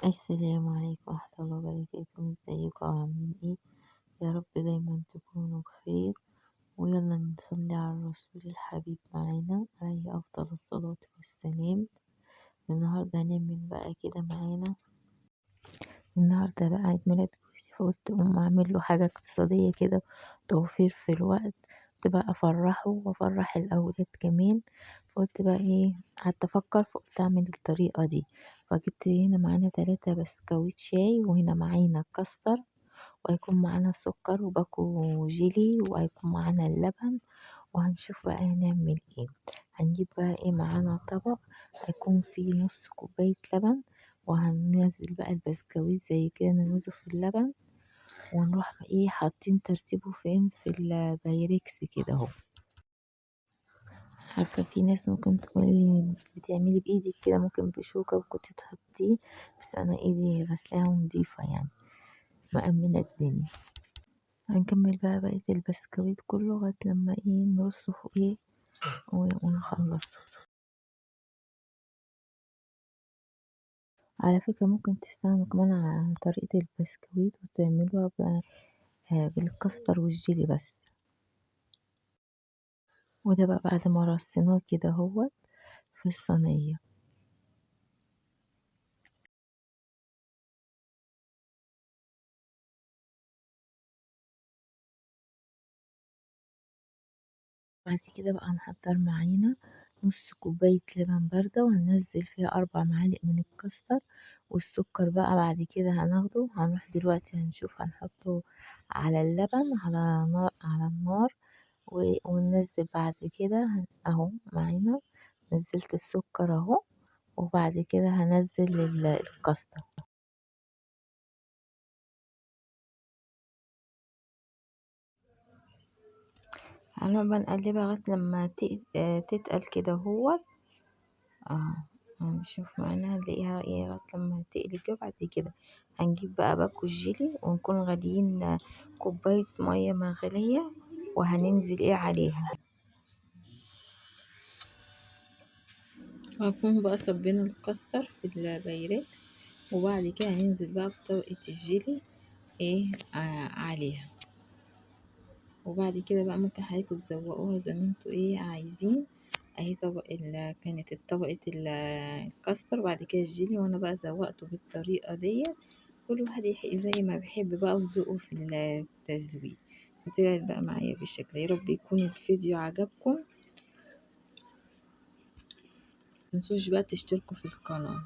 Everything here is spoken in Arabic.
السلام عليكم ورحمة الله وبركاته، ازيكم عاملين ايه؟ يا رب دايما تكونوا بخير. ويلا نصلي على الرسول الحبيب معانا عليه أفضل الصلاة والسلام. النهاردة هنعمل بقى كده معانا. النهاردة بقى عيد ميلاد جوزي، فقلت أقوم أعمل له حاجة اقتصادية كده، توفير في الوقت، تبقى أفرحه وأفرح الأولاد كمان. فقلت بقى ايه، قعدت أفكر فقلت أعمل الطريقة دي. فجبت هنا معانا 3 بسكويت شاي، وهنا معانا كاستر، وهيكون معانا سكر وباكو جيلي، وهيكون معانا اللبن. وهنشوف بقى هنعمل ايه. هنجيب بقى ايه معانا طبق، هيكون فيه نص كوباية لبن، وهننزل بقى البسكويت زي كده ننوزه في اللبن، ونروح ايه حاطين ترتيبه فين في البايركس كده اهو. عارفة في ناس ممكن تقولي بتعملي بايدك كده، ممكن بشوكة وكنت تحطيه، بس انا ايدي غسلاها ونضيفة يعني، مأمنة الدنيا. هنكمل بقى بقية البسكويت كله لغاية لما ايه نرصه فوقيه ونخلصه. على فكرة ممكن تستعملوا كمان على طريقة البسكويت وتعملوها بالكاستر والجيلي بس. وده بقى بعد ما رصيناه كده هوت في الصينية. بعد كده بقى هنحضر معانا نص كوباية لبن باردة، وهننزل فيها 4 معالق من الكاستر والسكر. بقى بعد كده هناخده، هنروح دلوقتي هنشوف هنحطه على اللبن على النار، وننزل بعد كده اهو معانا نزلت السكر اهو، وبعد كده هنزل الكاستر. هنقعد بقى نقلبها لغاية لما تتقل كده هو. اه هنشوف معانا هنلاقيها ايه لغاية لما تقلي كده. بعد كده هنجيب بقى باكو الجيلي، ونكون غاليين كوباية مية مغلية، وهننزل ايه عليها. وهكون بقى صبينا الكاستر في البايركس، وبعد كده هننزل بقى بطبقة الجيلي ايه عليها. وبعد كده بقى ممكن حضرتك تزوقوها زي ما انتوا ايه عايزين. اهي كانت طبقة الكاستر، بعد كده الجيلي، وانا بقى زوقته بالطريقة دي. كل واحد زي ما بيحب بقى وذوقه في التزويق. وطلعت بقى معايا بالشكل. يا رب يكون الفيديو عجبكم، متنسوش بقى تشتركوا في القناة.